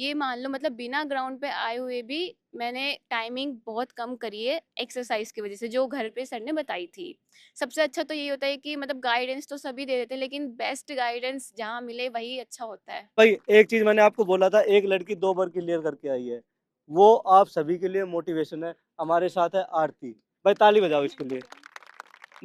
ये मान लो मतलब बिना ग्राउंड पे आए हुए भी मैंने टाइमिंग बहुत कम करी है एक्सरसाइज की वजह से, जो घर पे सर ने बताई थी। सबसे अच्छा तो ये होता है कि मतलब गाइडेंस तो सभी दे देते हैं, लेकिन बेस्ट गाइडेंस जहाँ मिले वही अच्छा होता है। भाई एक चीज मैंने आपको बोला था, एक लड़की 2 बार क्लियर करके आई है, वो आप सभी के लिए मोटिवेशन है। हमारे साथ है आरती। भाई ताली बजाओ इसके लिए।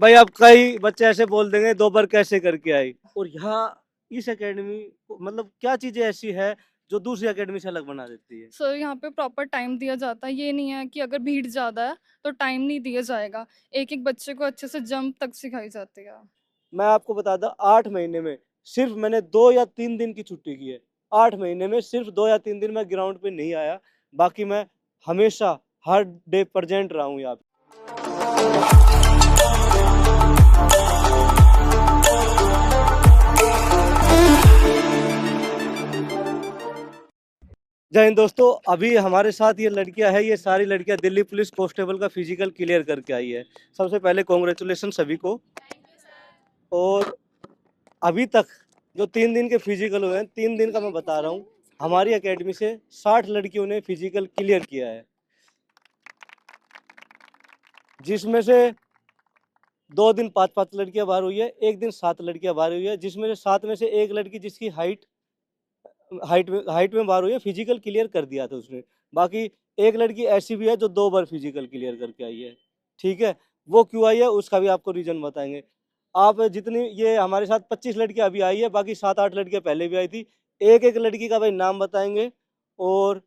भाई अब कई बच्चे ऐसे बोल देंगे 2 बार कैसे करके आई, और यहाँ इस एकेडमी मतलब क्या चीजें ऐसी है जो दूसरी एकेडमी से अलग बना देती है? सर यहाँ पे प्रॉपर टाइम दिया जाता है, ये नहीं है कि अगर भीड़ ज़्यादा है तो टाइम नहीं दिया जाएगा। एक एक बच्चे को अच्छे से जंप तक सिखाई जाती है। मैं आपको बता दूं, 8 महीने में सिर्फ मैंने 2 या 3 दिन की छुट्टी की है। 8 महीने में सिर्फ 2 या 3 दिन मैं ग्राउंड पे नहीं आया, बाकी मैं हमेशा हर डे प्रेजेंट रहा हूँ यहाँ पे। जय हिंद दोस्तों, अभी हमारे साथ ये लड़कियां है, ये सारी लड़कियां दिल्ली पुलिस कांस्टेबल का फिजिकल क्लियर करके आई है। सबसे पहले कॉन्ग्रेचुलेशन सभी को। और अभी तक जो 3 दिन के फिजिकल हुए हैं, 3 दिन का मैं बता रहा हूँ, हमारी एकेडमी से 60 लड़कियों ने फिजिकल क्लियर किया है, जिसमें से 2 दिन 5 5 लड़कियां बाहर हुई है, एक दिन 7 लड़कियां बाहर हुई है, जिसमें से 7 में से एक लड़की जिसकी हाइट में बाहर हुई है, फिजिकल क्लियर कर दिया था उसने। बाकी एक लड़की ऐसी भी है जो 2 बार फिजिकल क्लियर करके आई है। ठीक है, वो क्यों आई है उसका भी आपको रीजन बताएंगे। आप जितनी ये हमारे साथ 25 लड़कियां अभी आई है, बाकी 7 8 लड़कियां पहले भी आई थी। एक एक लड़की का भाई नाम बताएंगे। और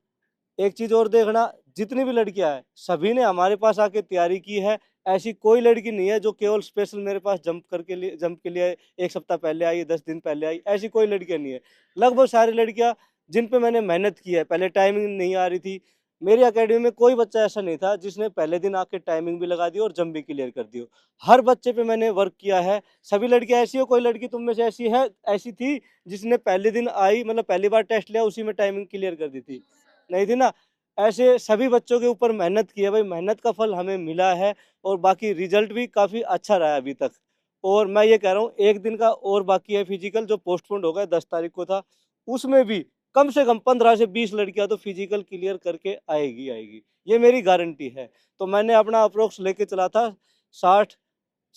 एक चीज और देखना, जितनी भी लड़कियां हैं सभी ने हमारे पास आके तैयारी की है। ऐसी कोई लड़की नहीं है जो केवल स्पेशल मेरे पास जंप के लिए 1 सप्ताह पहले आई, 10 दिन पहले आई, ऐसी कोई लड़कियां नहीं है। लगभग सारी लड़कियां जिन पे मैंने मेहनत की है, पहले टाइमिंग नहीं आ रही थी, मेरी एकेडमी में कोई बच्चा ऐसा नहीं था जिसने पहले दिन आके टाइमिंग भी लगा दी और जंप भी क्लियर कर दी हो। हर बच्चे पे मैंने वर्क किया है। सभी लड़कियां ऐसी हो, कोई लड़की तुम में से ऐसी है, ऐसी थी जिसने पहले दिन आई, मतलब पहली बार टेस्ट लिया उसी में टाइमिंग क्लियर कर दी थी? नहीं थी ना। ऐसे सभी बच्चों के ऊपर मेहनत की है भाई, मेहनत का फल हमें मिला है। और बाकी रिजल्ट भी काफ़ी अच्छा रहा है अभी तक। और मैं ये कह रहा हूँ, एक दिन का और बाकी है फिजिकल, जो पोस्टपोन्ड हो गया, 10 तारीख को था। उसमें भी कम से कम 15 से 20 लड़कियां तो फिजिकल क्लियर करके आएगी आएगी, ये मेरी गारंटी है। तो मैंने अपना अप्रोक्स लेके चला था 60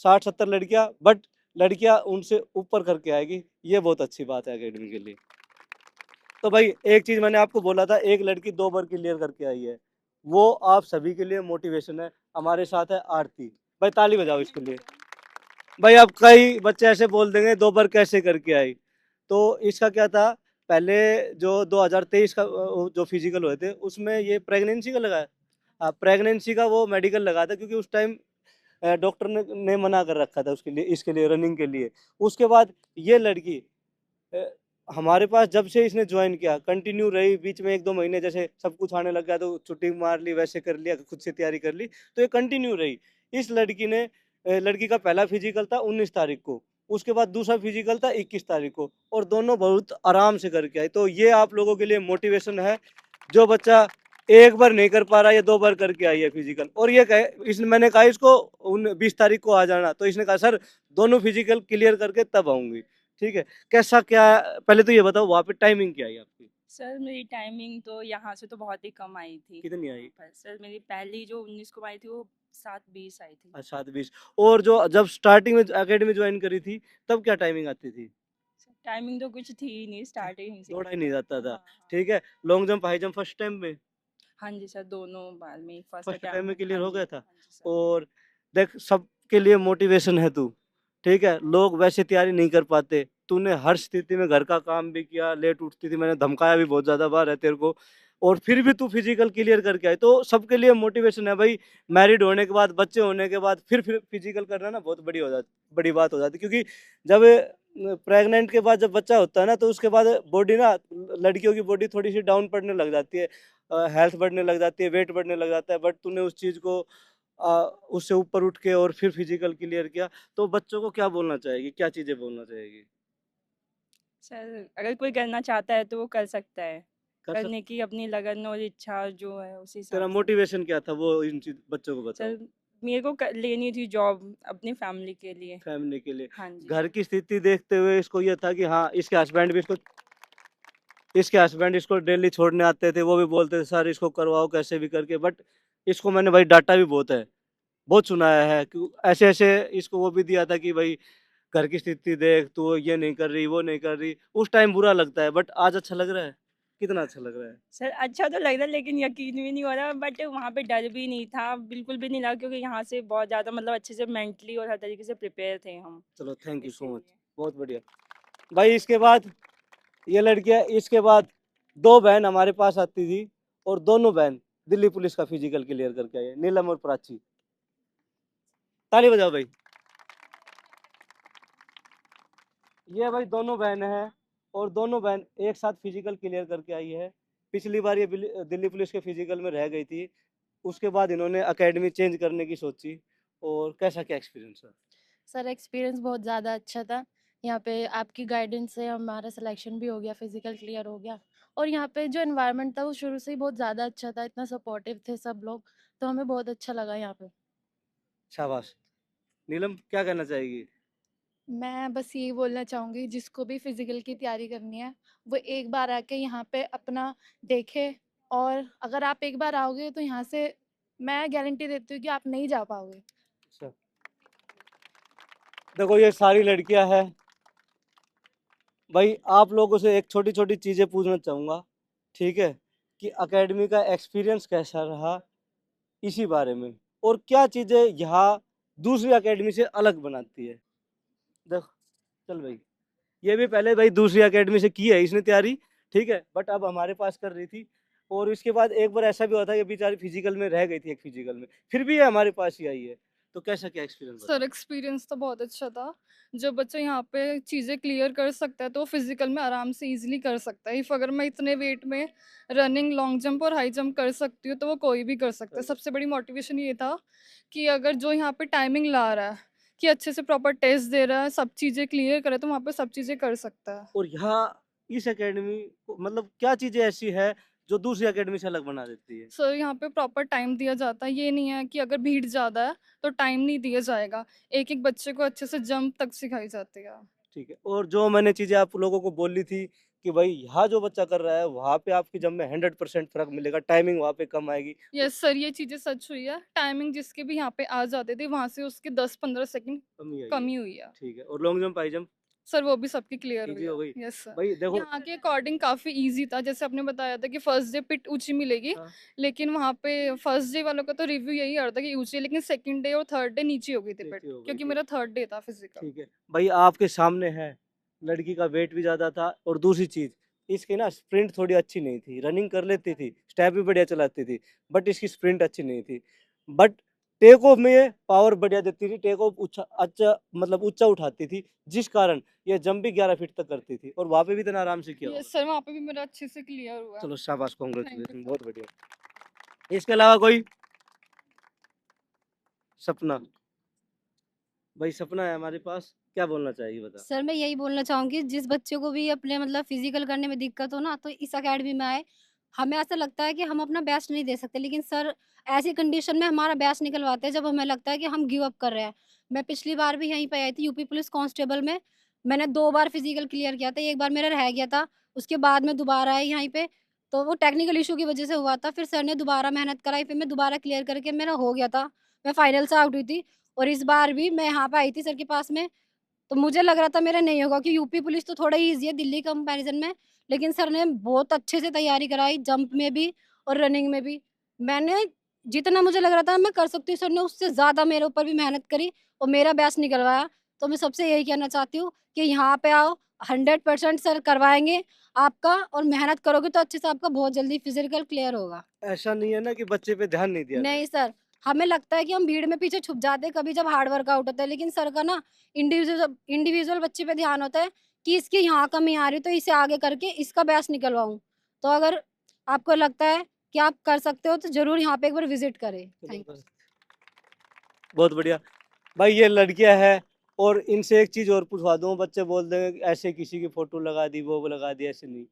60 70 लड़कियां, बट लड़कियां उनसे ऊपर करके आएगी, ये बहुत अच्छी बात है अकेडमी के लिए। तो भाई एक चीज मैंने आपको बोला था, एक लड़की 2 बार क्लियर करके आई है, वो आप सभी के लिए मोटिवेशन है। हमारे साथ है आरती। भाई ताली बजाओ इसके लिए। भाई अब कई बच्चे ऐसे बोल देंगे 2 बार कैसे करके आई, तो इसका क्या था, पहले जो 2023 का जो फिजिकल हुए थे उसमें ये प्रेगनेंसी का लगा। हाँ, प्रेगनेंसी का वो मेडिकल लगा था, क्योंकि उस टाइम डॉक्टर ने मना कर रखा था उसके लिए, इसके लिए रनिंग के लिए। उसके बाद ये लड़की अ, हमारे पास जब से इसने ज्वाइन किया कंटिन्यू रही, बीच में 1 2 महीने जैसे सब कुछ आने लग गया तो छुट्टी मार ली, वैसे कर लिया, खुद से तैयारी कर ली, तो ये कंटिन्यू रही। इस लड़की ने लड़की का पहला फिजिकल था 19 तारीख को, उसके बाद दूसरा फिजिकल था 21 तारीख को, और दोनों बहुत आराम से करके आई। तो ये आप लोगों के लिए मोटिवेशन है। जो बच्चा एक बार नहीं कर पा रहा, ये 2 बार करके आई है फिजिकल, और ये कहे इसने, मैंने कहा इसको 20 तारीख को आ जाना, तो इसने कहा सर दोनों फिजिकल क्लियर करके तब आऊंगी। ठीक है, कैसा क्या, पहले तो ये बताओ वहाँ पे टाइमिंग क्या आई आपकी? सर मेरी टाइमिंग तो यहाँ से तो बहुत ही कम आई थी कितनी वहाँ आई? पर। सर मेरी पहली जो 19 को आई थी वो 7:20 आई थी। 7:20। और जो जब स्टार्टिंग में एकेडमी ज्वाइन करी थी तब क्या टाइमिंग आती थी? सर टाइमिंग तो कुछ थी ही नहीं, स्टार्टिंग से ही। दौड़ा ही नहीं जाता हाँ था। हाँ। ठीक है, long jump high jump first time में, हाँ जी सर, दोनों बार में फर्स्ट फर्स्ट टाइम अटेम्प्ट में में। क्लियर हाँ हो जी गया था। हाँ जी सर। और देख, सबके लिए मोटिवेशन है तू। ठीक है, लोग वैसे तैयारी नहीं कर पाते, तूने हर स्थिति में घर का काम भी किया, लेट उठती थी, मैंने धमकाया भी बहुत ज्यादा बार है तेरे को, और फिर भी तू फिजिकल क्लियर करके आए, तो सबके लिए मोटिवेशन है भाई। मैरिड होने के बाद, बच्चे होने के बाद फिर फिजिकल करना ना बहुत बड़ी बात हो जाती, क्योंकि जब प्रेग्नेंट के बाद जब बच्चा होता है ना, तो उसके बाद बॉडी ना, लड़कियों की बॉडी थोड़ी सी डाउन पड़ने लग जाती है, हेल्थ बढ़ने लग जाती है, वेट बढ़ने लग जाता है, बट तूने उस चीज़ को उससे ऊपर उठ के और फिर फिजिकल क्लियर किया। तो बच्चों को क्या बोलना चाहेगी, क्या चीज़ें बोलना चाहेगी? सर अगर कोई करना चाहता है तो वो कर सकता है। कर करने सकते। की अपनी लगन और इच्छा जो है उस हिसाब तेरा से। मोटिवेशन क्या था, वो इन चीज बच्चों को बताओ। सर मेरे को लेनी थी जॉब अपनी फैमिली के लिए। फैमिली के लिए। हाँ जी घर सर। की स्थिति देखते हुए इसको ये था कि हाँ, इसके हस्बैंड भी इसको इसके हस्बैंड इसको डेली छोड़ने आते थे, वो भी बोलते थे सर इसको करवाओ कैसे भी करके, बट इसको मैंने भाई डांटा भी बहुत है, बहुत सुनाया है कि ऐसे-ऐसे इसको वो भी दिया था कि भाई घर की स्थिति देख, तू ये नहीं कर रही, वो नहीं कर रही। उस टाइम बुरा लगता है, बट आज अच्छा लग रहा है। कितना अच्छा लग रहा है। सर अच्छा तो लग रहा है लेकिन यकीन भी नहीं हो रहा, बट वहाँ पे डर भी नहीं था, बिल्कुल भी नहीं लगा, क्योंकि यहाँ से बहुत ज़्यादा मतलब अच्छे से मेंटली और हर तरीके से प्रिपेयर थे हम, चलो थैंक यू सो मच, इसीलिए। बहुत बढ़िया। भाई इसके बाद ये लड़कियाँ, इसके बाद 2 बहन हमारे पास आती थी और दोनों बहन दिल्ली पुलिस का फिजिकल क्लियर करके आई है, नीलम और प्राची। ताली बजाओ भाई। ये भाई दोनों बहन हैं और दोनों बहन एक साथ फिजिकल क्लियर करके आई है। पिछली बार ये दिल्ली पुलिस के फिजिकल में रह गई थी, उसके बाद इन्होंने एकेडमी चेंज करने की सोची। और कैसा क्या एक्सपीरियंस है? सर एक्सपीरियंस बहुत ज़्यादा अच्छा था। यहाँ पे आपकी गाइडेंस से हमारा सिलेक्शन भी हो गया, फिजिकल क्लियर हो गया। और यहाँ पे जो एनवायरनमेंट था वो शुरू से ही बहुत ज़्यादा अच्छा था, इतना सपोर्टिव थे सब लोग, तो हमें बहुत अच्छा लगा यहाँ पे। शाबाश। नीलम क्या कहना चाहेगी? मैं बस यही बोलना चाहूँगी, जिसको भी फिजिकल की तैयारी करनी है वो एक बार आके यहाँ पे अपना देखे, और अगर आप एक बार आओगे तो यहाँ से मैं गारंटी देती हूँ कि आप नहीं जा पाओगे। अच्छा, देखो ये सारी लड़कियां हैं। भाई आप लोगों से एक छोटी-छोटी चीज़ें पूछना चाहूँगा, ठीक है? कि एकेडमी का एक्सपीरियंस कैसा रहा इसी बारे में, और क्या चीज़ें यहाँ दूसरी एकेडमी से अलग बनाती है? देख चल भाई, ये भी पहले भाई दूसरी एकेडमी से की है इसने तैयारी, ठीक है? बट अब हमारे पास कर रही थी, और इसके बाद एक बार ऐसा भी हुआ था कि बेचारी फिजिकल में रह गई थी, एक फिजिकल में, फिर भी ये हमारे पास ही आई है। तो कैसा क्या एक्सपीरियंस सर बताओ? एक्सपीरियंस तो बहुत अच्छा था। जो बच्चा यहाँ पे चीज़ें क्लियर कर सकता है तो फिजिकल में आराम से इजीली कर सकता है। इफ़ अगर मैं इतने वेट में रनिंग, लॉन्ग जंप और हाई जंप कर सकती हूँ तो वो कोई भी कर सकता है। कर सबसे बड़ी मोटिवेशन ये था कि अगर जो यहाँ पे टाइमिंग ला रहा है, कि अच्छे से प्रॉपर टेस्ट दे रहा है, सब चीज़ें क्लियर करे, तो वहाँ पे सब चीज़ें कर सकता है। और यहाँ इस एकेडमी को मतलब क्या चीज़ें ऐसी है जो दूसरी एकेडमी से अलग बना देती है? सर यहाँ पे प्रॉपर टाइम दिया जाता है। ये नहीं है कि अगर भीड़ ज़्यादा है तो टाइम नहीं दिया जाएगा। एक-एक बच्चे को अच्छे से जंप तक सिखाई जाती है। ठीक है, और जो मैंने चीज़ें आप लोगों को बोली थी कि भाई यहाँ जो बच्चा कर रहा है वहाँ पे आपकी जंप में 100% फ़र्क मिलेगा, टाइमिंग वहाँ पे कम आएगी। यस सर, ये चीज़ें सच हुई है। टाइमिंग जिसके भी यहाँ पे आ जाते थे, वहाँ से उसके 10-15 सेकंड कमी आई है। कमी हुई है। ठीक है, और long jump, high jump sir वो भी सबकी क्लियर हुई ईज़ी है। हो गई? Yes sir. भाई देखो। यहाँ के अकॉर्डिंग काफ़ी ईज़ी था। जैसे आपने बताया था कि फर्स्ट डे पिट ऊँची मिलेगी, हाँ, लेकिन वहाँ पे फर्स्ट डे वालों का तो रिव्यू यही आ रहा था कि ऊँची है, लेकिन सेकंड डे और थर्ड डे नीचे हो गई थी पिट, नीचे हो गई क्योंकि थी। मेरा थर्ड डे था फिज़िकल। ठीक है। भाई आपके सामने है, लड़की का वेट भी ज़्यादा था, और दूसरी चीज़ इसकी ना स्प्रिंट थोड़ी अच्छी नहीं थी, रनिंग कर लेती थी, स्टेप भी बढ़िया चलाती थी, बट इसकी स्प्रिंट अच्छी नहीं थी। बट टेक ऑफ में ये पावर बढ़िया देती थी, टेक ऑफ ऊँचा अच्छा मतलब ऊँचा उठाती थी, जिस कारण ये जंप भी 11 फीट तक करती थी, और वहाँ पे भी इतना आराम से किया होगा। यस सर, वहाँ पे भी मेरा अच्छे से क्लियर हुआ। चलो शाबाश, थैंक यू कांग्रेचुलेशन, सर। बहुत बढ़िया। इसके अलावा कोई? सपना, भाई सपना है हमारे पास, क्या बोलना चाहेगी बता? सर मैं यही बोलना चाहूँगी, जिस बच्चे को भी अपने मतलब फिजिकल करने में दिक्कत हो ना, तो इस अकेडमी में आए। हमें ऐसा लगता है कि हम अपना बेस्ट नहीं दे सकते, लेकिन सर ऐसी कंडीशन में हमारा बेस्ट निकलवाते हैं जब हमें लगता है कि हम गिव अप कर रहे हैं। मैं पिछली बार भी यहीं पे आई थी, यूपी पुलिस कांस्टेबल में। मैंने 2 बार फिजिकल क्लियर किया था, एक बार मेरा रह गया था, उसके बाद मैं दोबारा आई यहीं पे। तो वो टेक्निकल इशू की वजह से हुआ था, फिर सर ने दोबारा मेहनत कराई, फिर मैं दोबारा क्लियर करके मेरा हो गया था। मैं फाइनल से आउट हुई थी, और इस बार भी मैं यहाँ पे आई थी सर के पास में। तो मुझे लग रहा था मेरा नहीं होगा, कि यूपी पुलिस तो थोड़ा ईज़ी है दिल्ली कंपैरिज़न में, लेकिन सर ने बहुत अच्छे से तैयारी कराई, जंप में भी और रनिंग में भी। मैंने जितना मुझे लग रहा था मैं कर सकती हूँ, सर ने उससे ज़्यादा मेरे ऊपर भी मेहनत करी और मेरा बेस्ट निकलवाया। तो मैं सबसे यही कहना चाहती हूँ कि यहाँ पे आओ, 100% सर करवाएँगे आपका, और मेहनत करोगे तो अच्छे से आपका बहुत जल्दी फिज़िकल क्लियर होगा। ऐसा नहीं है ना कि बच्चे पे ध्यान नहीं दिया गया? नहीं सर, हमें लगता है कि हम भीड़ में पीछे छुप जाते हैं कभी जब हार्ड वर्कआउट होता है, लेकिन सर का ना इंडिविजुअल इंडिविजुअल बच्चे पे ध्यान होता है कि इसकी यहाँ कमी आ रही है तो इसे आगे करके इसका बेस्ट निकलवाऊँ। तो अगर आपको लगता है कि आप कर सकते हो तो ज़रूर यहाँ पे एक बार विज़िट करें। चलो थैंक बस, बहुत बढ़िया। भाई ये लड़कियां हैं, और इनसे एक चीज़ और पूछवा दूँ, बच्चे बोल देंगे कि ऐसे किसी की फ़ोटो लगा दी, वो लगा दी, ऐसे नहीं,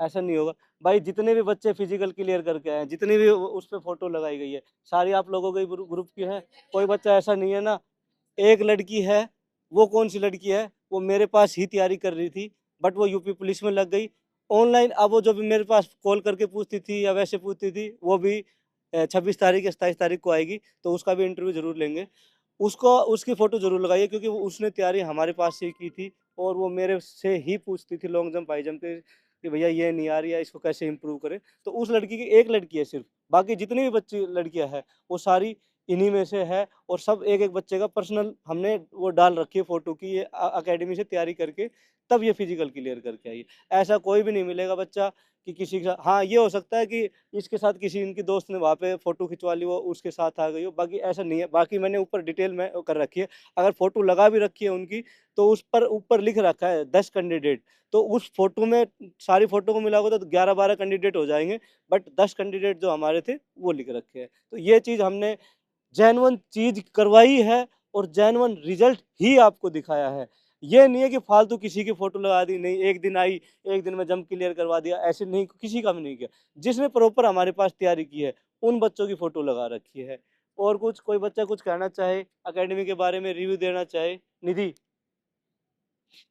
ऐसा नहीं होगा। भाई जितने भी बच्चे फिज़िकल क्लियर करके आए हैं, जितनी भी उस पे फ़ोटो लगाई गई है, सारी आप लोगों के ग्रुप की है, कोई बच्चा ऐसा नहीं है ना। एक लड़की है, वो कौन सी लड़की है, वो मेरे पास ही तैयारी कर रही थी, बट वो यूपी पुलिस में लग गई, ऑनलाइन अब वो जो भी मेरे पास कॉल करके पूछती थी या वैसे पूछती थी, वो भी 26 तारीख या 27 तारीख को आएगी, तो उसका भी इंटरव्यू ज़रूर लेंगे। उसको उसकी फ़ोटो ज़रूर लगाइए, क्योंकि वो उसने तैयारी हमारे पास से ही की थी और वो मेरे से ही पूछती थी लॉन्ग जंप, हाई जंप के कि भैया ये नहीं आ रही है, इसको कैसे इम्प्रूव करें? तो उस लड़की की एक लड़की है सिर्फ़, बाकी जितनी भी बच्ची लड़कियाँ हैं, वो सारी इन्हीं में से है और सब एक-एक बच्चे का पर्सनल हमने वो डाल रखी है फ़ोटो कि ये अकेडमी से तैयारी करके तब ये फिज़िकल क्लियर करके आई है। ऐसा कोई भी नहीं मिलेगा बच्चा कि किसी के साथ, हाँ, ये हो सकता है कि इसके साथ किसी इनकी दोस्त ने वहाँ पे फ़ोटो खिंचवा ली, वो उसके साथ आ गई हो, बाकी ऐसा नहीं है। बाकी मैंने ऊपर डिटेल में कर रखी है। अगर फ़ोटो लगा भी रखी है उनकी, तो उस पर ऊपर लिख रखा है 10 कैंडिडेट, तो उस फ़ोटो में सारी फ़ोटो को मिलाओगे तो 11-12 कैंडिडेट हो जाएँगे, बट 10 कैंडिडेट जो हमारे थे, वो लिख रखे हैं। तो ये चीज़ हमने जेन्युइन चीज़ करवाई है और जेन्युइन रिज़ल्ट ही आपको दिखाया है। ये नहीं है कि फालतू किसी की फ़ोटो लगा दी, नहीं, एक दिन आई, एक दिन में जंप क्लियर करवा दिया, ऐसे नहीं, किसी का भी नहीं किया। जिसने प्रॉपर हमारे पास तैयारी की है, उन बच्चों की फ़ोटो लगा रखी है। और कुछ कोई बच्चा कुछ कहना चाहे, अकेडमी के बारे में रिव्यू देना चाहे? निधि,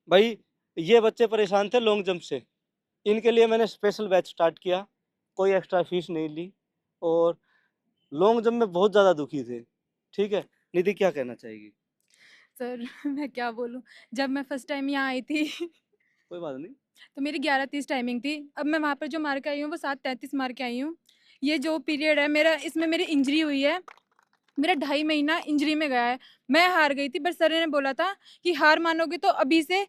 भई ये बच्चे परेशान थे लॉन्ग जंप से, इनके लिए मैंने स्पेशल बैच स्टार्ट किया, कोई एक्स्ट्रा फ़ीस नहीं ली और लॉन्ग जंप में बहुत ज़्यादा दुखी थे, ठीक है? निधि क्या कहना चाहेगी? सर मैं क्या बोलूँ? जब मैं फर्स्ट टाइम यहाँ आई थी कोई बात नहीं। तो मेरी 11:30 टाइमिंग थी। अब मैं वहाँ पर जो मार के आई हूँ वो 7:33 मार के आई हूँ। ये जो पीरियड है मेरा, इसमें मेरी इंजरी हुई है। मेरा 2.5 महीना इंजरी में गया है। मैं हार गई थी, पर सर ने बोला था कि हार मानोगे तो अभी से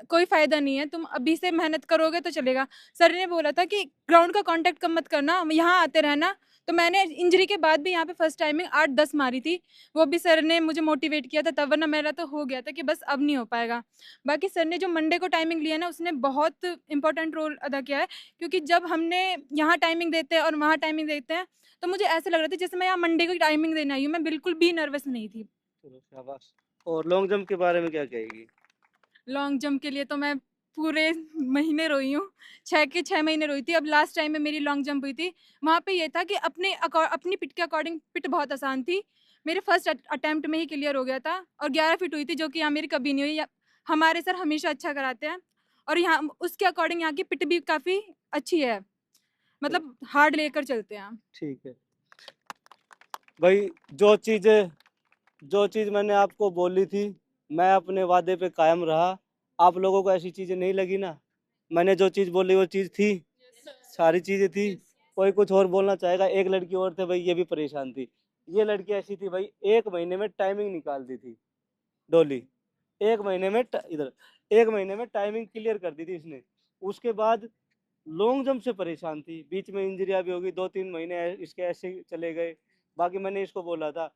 कोई फ़ायदा नहीं है, तुम अभी से मेहनत करोगे तो चलेगा। सर ने बोला था कि ग्राउंड का कॉन्टैक्ट कम मत करना, यहाँ आते रहना। तो मैंने इंजरी के बाद भी यहाँ पे फर्स्ट टाइमिंग 8-10 मारी थी। वो भी सर ने मुझे मोटिवेट किया था तब, वरना मेरा तो हो गया था कि बस अब नहीं हो पाएगा। बाकी सर ने जो मंडे को टाइमिंग लिया ना, उसने बहुत इम्पोर्टेंट रोल अदा किया है, क्योंकि जब हमने यहाँ टाइमिंग देते हैं और वहाँ टाइमिंग देते हैं, तो मुझे ऐसा लग रहा था जैसे मैं यहाँ मंडे को टाइमिंग देने आई हूँ। मैं बिल्कुल भी नर्वस नहीं थी। चलो शाबाश। और लॉन्ग जंप के बारे में क्या कहेगी? लॉन्ग जंप के लिए तो मैं पूरे महीने रोई हूँ। 6 के 6 महीने रोई थी। अब लास्ट टाइम में मेरी लॉन्ग जंप हुई थी, वहाँ पे ये था कि अपनी पिट के अकॉर्डिंग पिट बहुत आसान थी। मेरे फर्स्ट अटेम्प्ट में ही क्लियर हो गया था और 11 फीट हुई थी, जो कि यहाँ मेरी कभी नहीं हुई। हमारे सर हमेशा अच्छा कराते हैं और यहाँ उसके अकॉर्डिंग यहाँ की पिट भी काफ़ी अच्छी है। मतलब हार्ड लेकर चलते हैं। ठीक है। भाई जो चीज़ मैंने आपको बोली थी, मैं अपने वादे पे कायम रहा। आप लोगों को ऐसी चीज़ें नहीं लगी ना? मैंने जो चीज़ बोली वो चीज़ थी? सारी चीज़ें थी? कोई कुछ और बोलना चाहेगा? एक लड़की और थी भाई, ये भी परेशान थी। ये लड़की ऐसी थी भाई, 1 महीने में टाइमिंग निकाल दी थी, डॉली। 1 महीने में ट इधर 1 महीने में टाइमिंग क्लियर कर दी थी इसने। उसके बाद लॉन्ग जंप से परेशान थी, बीच में इंजरियाँ भी हो गई, 2-3 महीने इसके ऐसे ही चले गए। बाकी मैंने इसको बोला था,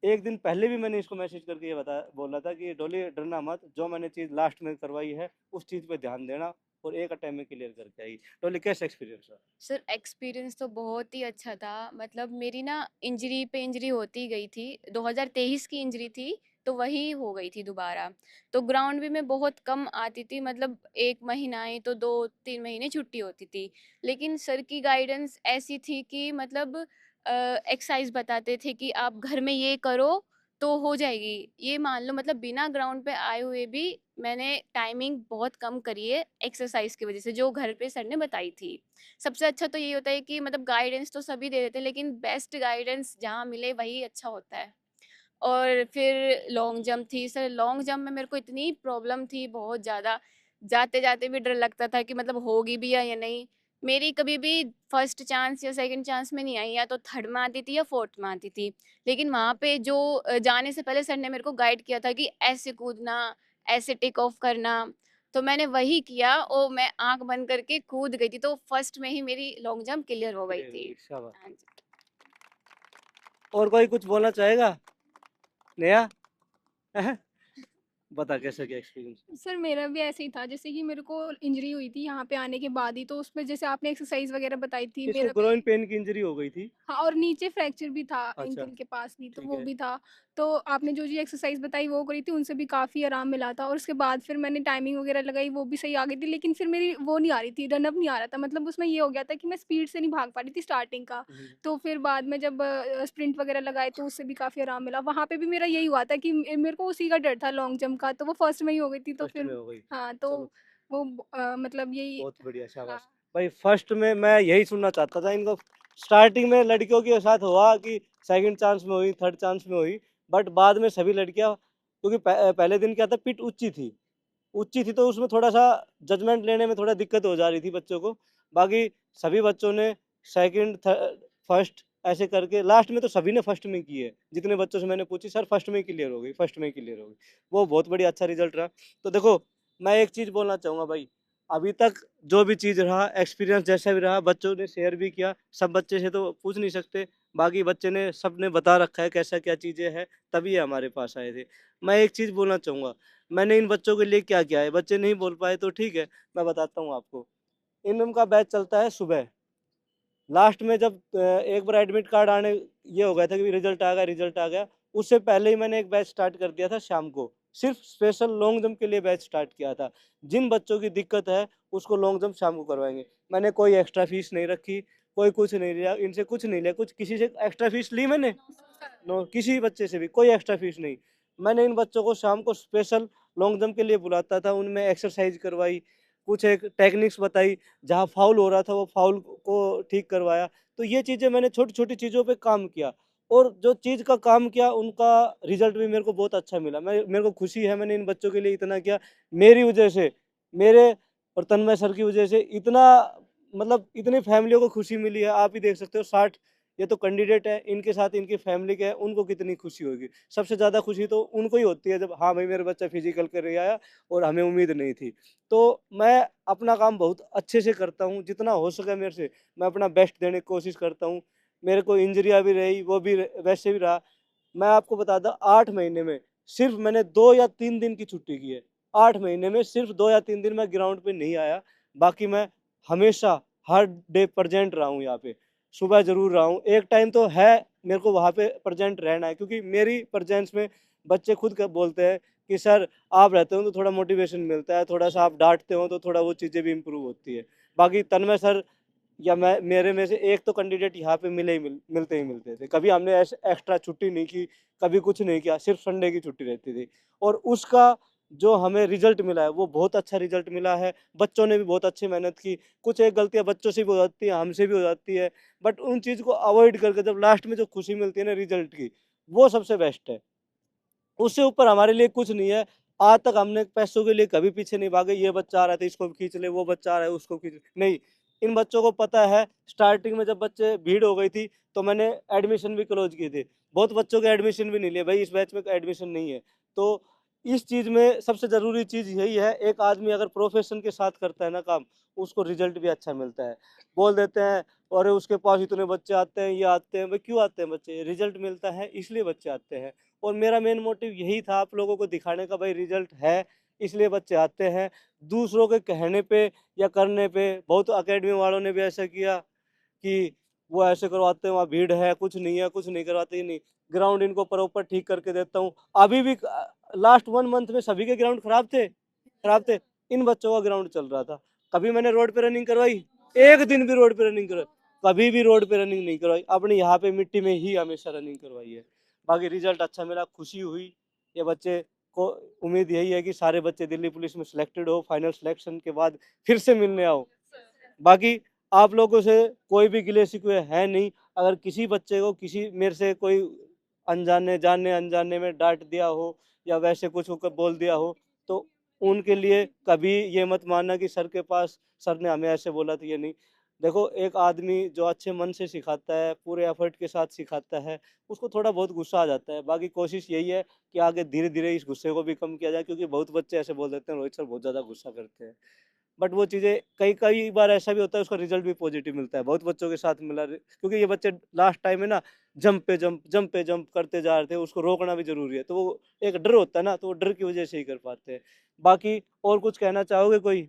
1 दिन पहले भी मैंने इसको मैसेज करके ये बोला था कि डॉली डरना मत, जो मैंने चीज़ लास्ट में करवाई है, उस चीज़ पे ध्यान देना और एक अटेम्प्ट में क्लियर करके आई। डॉली कैसा एक्सपीरियंस रहा? सर एक्सपीरियंस तो बहुत ही अच्छा था। मतलब मेरी ना इंजरी पे इंजरी होती गई थी। 2023 की इंजरी थी, तो वही हो गई थी दोबारा। तो ग्राउंड भी मैं बहुत कम आती थी, मतलब 1 महीना आई तो 2-3 महीने छुट्टी होती थी। लेकिन सर की गाइडेंस ऐसी थी कि मतलब एक्सरसाइज बताते थे कि आप घर में ये करो तो हो जाएगी। ये मान लो मतलब बिना ग्राउंड पे आए हुए भी मैंने टाइमिंग बहुत कम करी है एक्सरसाइज की वज़ह से, जो घर पे सर ने बताई थी। सबसे अच्छा तो ये होता है कि मतलब गाइडेंस तो सभी दे देते हैं, लेकिन बेस्ट गाइडेंस जहाँ मिले वही अच्छा होता है। और फिर लॉन्ग जंप थी। सर लॉन्ग जंप में मेरे को इतनी प्रॉब्लम थी बहुत ज़्यादा, जाते-जाते भी डर लगता था कि मतलब होगी भी या नहीं। मेरी कभी भी फर्स्ट चांस या सेकंड चांस में नहीं आई, या तो थर्ड में आती थी या फोर्थ में आती थी। लेकिन वहाँ पे जो जाने से पहले सर ने मेरे को गाइड किया था कि ऐसे कूदना, ऐसे टेक ऑफ करना, तो मैंने वही किया और मैं आँख बंद करके कूद गई थी, तो फर्स्ट में ही मेरी लॉन्ग जंप क्लियर हो गई क्लियर हो थी। गई, शाबाश। हाँ जी। और कोई कुछ बोलना चाहेगा? नेहा? बता कैसा क्या एक्सपीरियंस? सर मेरा भी ऐसे ही था, जैसे कि मेरे को इंजरी हुई थी यहाँ पे आने के बाद ही, तो उसमें जैसे आपने एक्सरसाइज वगैरह बताई थी, इसको मेरा भी। ग्रोइन पेन की इंजरी हो गई थी। हाँ, और नीचे फ्रैक्चर भी था अच्छा, एंकल के पास भी, तो ठीक वो है। भी था। तो आपने जो जी एक्सरसाइज बताई वो करी थी, उनसे भी काफ़ी आराम मिला था। और उसके बाद फिर मैंने टाइमिंग वगैरह लगाई, वो भी सही आ गई थी। लेकिन फिर मेरी वो नहीं आ रही थी, रनअप नहीं आ रहा था। मतलब उसमें ये हो गया था कि मैं स्पीड से नहीं भाग पा रही थी स्टार्टिंग का। हुँ, तो फिर बाद में जब स्प्रिंट वगैरह लगाए तो उससे भी काफ़ी आराम मिला। वहाँ पे भी मेरा यही हुआ था कि मेरे को उसी का डर था लॉन्ग जंप का, तो वो फर्स्ट में ही हो गई थी। तो फर्स्ट फिर में हो गई। हाँ, चलो, तो वो मतलब यही बहुत बढ़िया, शाबाश। हाँ। भाई फर्स्ट में मैं यही सुनना चाहता था इनको। स्टार्टिंग में लड़कियों के साथ हुआ कि सेकंड चांस में हुई, थर्ड चांस में हुई, बट बाद में सभी लड़कियां, क्योंकि पहले दिन क्या था, पिट ऊँची थी तो उसमें थोड़ा-सा जजमेंट लेने में थोड़ा दिक्कत हो जा रही थी बच्चों को। बाकी सभी बच्चों ने सेकंड, फर्स्ट ऐसे करके लास्ट में तो सभी ने फर्स्ट में की है। जितने बच्चों से मैंने पूछी, सर फर्स्ट में क्लियर हो गई, फर्स्ट में क्लियर हो गई। वो बहुत बढ़िया अच्छा रिज़ल्ट रहा। तो देखो, मैं एक चीज़ बोलना चाहूँगा भाई, अभी तक जो भी चीज़ रहा, एक्सपीरियंस जैसा भी रहा, बच्चों ने शेयर भी किया। सब बच्चे से तो पूछ नहीं सकते, बाकी बच्चे ने सबने बता रखा है कैसा क्या चीज़ें हैं, तभी ये हमारे पास आए थे। मैं एक चीज़ बोलना चाहूँगा, मैंने इन बच्चों के लिए क्या किया है, बच्चे नहीं बोल पाए तो ठीक है, मैं बताता हूँ आपको। इनका बैच चलता है सुबह। लास्ट में जब एक बार एडमिट कार्ड आने ये हो गया था कि रिजल्ट आ गया, उससे पहले ही मैंने एक बैच स्टार्ट कर दिया था शाम को। सिर्फ स्पेशल लॉन्ग जंप के लिए बैच स्टार्ट किया था। जिन बच्चों की दिक्कत है, उसको लॉन्ग जंप शाम को करवाएँगे। मैंने कोई एक्स्ट्रा फीस नहीं रखी, कोई कुछ नहीं लिया, इनसे कुछ नहीं लिया, कुछ किसी से एक्स्ट्रा फीस ली मैंने? नो, किसी बच्चे से भी कोई एक्स्ट्रा फीस नहीं। मैंने इन बच्चों को शाम को स्पेशल लॉन्ग जंप के लिए बुलाता था, उनमें एक्सरसाइज करवाई, कुछ एक टेक्निक्स बताई, जहाँ फाउल हो रहा था वो फाउल को ठीक करवाया। तो ये चीज़ें मैंने छोटी-छोटी चीज़ों पे काम किया, और जो चीज़ का काम किया उनका रिज़ल्ट भी मेरे को बहुत अच्छा मिला। मेरे को खुशी है मैंने इन बच्चों के लिए इतना किया। मेरी वज़ह से, मेरे और तन्मय सर की वज़ह से इतना, मतलब इतनी फैमिलियों को खुशी मिली है। आप ही देख सकते हो, 60 ये तो कैंडिडेट है, इनके साथ इनकी फैमिली के है, उनको कितनी खुशी होगी। सबसे ज़्यादा खुशी तो उनको ही होती है जब हाँ भाई मेरा बच्चा फिज़िकल करके आया और हमें उम्मीद नहीं थी। तो मैं अपना काम बहुत अच्छे से करता हूँ, जितना हो सके मेरे से मैं अपना बेस्ट देने की कोशिश करता हूँ। मेरे को इंजरियाँ भी रही, वो भी वैसे भी रहा। मैं आपको बता दूँ, 8 महीने में सिर्फ़ मैंने 2 या 3 दिन की छुट्टी की है। 8 महीने में सिर्फ़ 2 या 3 दिन मैं ग्राउंड पे नहीं आया, बाकी मैं हमेशा हर डे प्रेज़ेंट रहा हूँ यहाँ पे। सुबह ज़रूर रहा हूँ, एक टाइम तो है मेरे को वहाँ पे प्रेज़ेंट रहना है, क्योंकि मेरी प्रेज़ेंस में बच्चे खुद क बोलते हैं कि सर आप रहते हो तो थोड़ा मोटिवेशन मिलता है, थोड़ा-सा आप डाँटते हो तो थोड़ा वो चीज़ें भी इम्प्रूव होती है। बाकी तन्मय सर या मैं, मेरे में से एक तो कैंडिडेट यहाँ पे मिलते ही मिलते थे। कभी हमने ऐसे एक्स्ट्रा छुट्टी नहीं की, कभी कुछ नहीं किया, सिर्फ़ संडे की छुट्टी रहती थी। और उसका जो हमें रिज़ल्ट मिला है, वो बहुत अच्छा रिज़ल्ट मिला है। बच्चों ने भी बहुत अच्छी मेहनत की। कुछ एक गलतियाँ बच्चों से भी हो जाती हैं, हमसे भी हो जाती है, बट उन चीज़ को अवॉइड करके जब लास्ट में जो खुशी मिलती है ना रिज़ल्ट की, वो सबसे बेस्ट है। उससे ऊपर हमारे लिए कुछ नहीं है। आज तक हमने पैसों के लिए कभी पीछे नहीं भागे, ये बच्चा आ रहा था इसको खींच ले, वो बच्चा आ रहा है उसको खींच नहीं। इन बच्चों को पता है, स्टार्टिंग में जब बच्चे भीड़ हो गई थी, तो मैंने एडमिशन भी क्लोज़ किए थे। बहुत बच्चों के एडमिशन भी नहीं लिए, भई इस बैच में एडमिशन नहीं है। तो इस चीज़ में सबसे ज़रूरी चीज़ यही है, एक आदमी अगर प्रोफ़ेशन के साथ करता है ना काम, उसको रिज़ल्ट भी अच्छा मिलता है। बोल देते हैं, अरे उसके पास इतने बच्चे आते हैं, ये आते हैं, भई क्यों आते हैं बच्चे? रिज़ल्ट मिलता है इसलिए बच्चे आते हैं। और मेरा मेन मोटिव यही था आप लोगों को दिखाने का, भाई रिजल्ट है इसलिए बच्चे आते हैं। दूसरों के कहने पे या करने पे बहुत अकेडमी वालों ने भी ऐसा किया कि वो ऐसे करवाते हैं, वहाँ भीड़ है, कुछ नहीं करवाते ही नहीं। ग्राउंड इनको प्रॉपर ठीक करके देता हूँ। अभी भी लास्ट 1 मंथ में सभी के ग्राउंड खराब थे। इन बच्चों का ग्राउंड चल रहा था। कभी मैंने रोड पे रनिंग करवाई? एक दिन भी रोड पे रनिंग करवाई? कभी भी रोड पे रनिंग नहीं करवाई। अपने यहाँ पे मिट्टी में ही हमेशा रनिंग करवाई है। बाकी रिजल्ट अच्छा मिला, खुशी हुई। ये बच्चे को उम्मीद यही है कि सारे बच्चे दिल्ली पुलिस में सिलेक्टेड हो, फाइनल सिलेक्शन के बाद फिर से मिलने आओ। बाकी आप लोगों से कोई भी गिले-शिकवे है नहीं। अगर किसी बच्चे को किसी मेरे से कोई अनजाने जाने-अनजाने में डाँट दिया हो या वैसे कुछ होकर बोल दिया हो, तो उनके लिए कभी ये मत मानना कि सर ने हमें ऐसे बोला था, ये नहीं। देखो, एक आदमी जो अच्छे मन से सिखाता है, पूरे एफर्ट के साथ सिखाता है, उसको थोड़ा बहुत गुस्सा आ जाता है। बाकी कोशिश यही है कि आगे धीरे-धीरे इस गुस्से को भी कम किया जाए, क्योंकि बहुत बच्चे ऐसे बोल देते हैं, रोहित सर बहुत ज़्यादा गुस्सा करते हैं। बट वो चीज़ें कई कई बार ऐसा भी होता है, उसका रिज़ल्ट भी पॉज़िटिव मिलता है। बहुत बच्चों के साथ मिला, क्योंकि ये बच्चे लास्ट टाइम में ना जंप पे जंप करते जा रहे थे, उसको रोकना भी ज़रूरी है। तो वो एक डर होता है ना, तो वो डर की वज़ह से ही कर पाते हैं। बाकी और कुछ कहना चाहोगे कोई?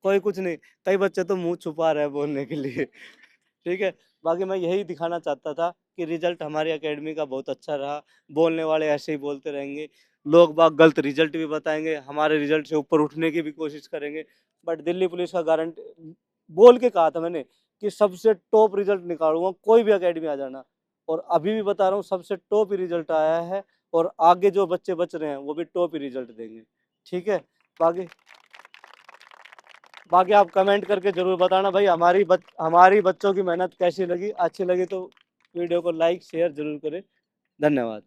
कोई कुछ नहीं। कई बच्चे तो मुँह छुपा रहे हैं बोलने के लिए। ठीक है? बाकी मैं यही दिखाना चाहता था कि रिज़ल्ट हमारी अकेडमी का बहुत अच्छा रहा। बोलने वाले ऐसे ही बोलते रहेंगे। लोग बाग गलत रिज़ल्ट भी बताएँगे, हमारे रिज़ल्ट से ऊपर उठने की भी कोशिश करेंगे। बट दिल्ली पुलिस का गारंटी बोल के कहा था मैंने कि सबसे टॉप रिज़ल्ट निकालूँगा, कोई भी अकेडमी आ जाना। और अभी भी बता रहा हूँ, सबसे टॉप ही रिज़ल्ट आया है, और आगे जो बच्चे बच रहे हैं, वो भी टॉप ही रिज़ल्ट देंगे। ठीक है? बाकी बाकी आप कमेंट करके ज़रूर बताना भाई हमारी बच्चों की मेहनत कैसी लगी। अच्छी लगी तो वीडियो को लाइक शेयर ज़रूर करें। धन्यवाद।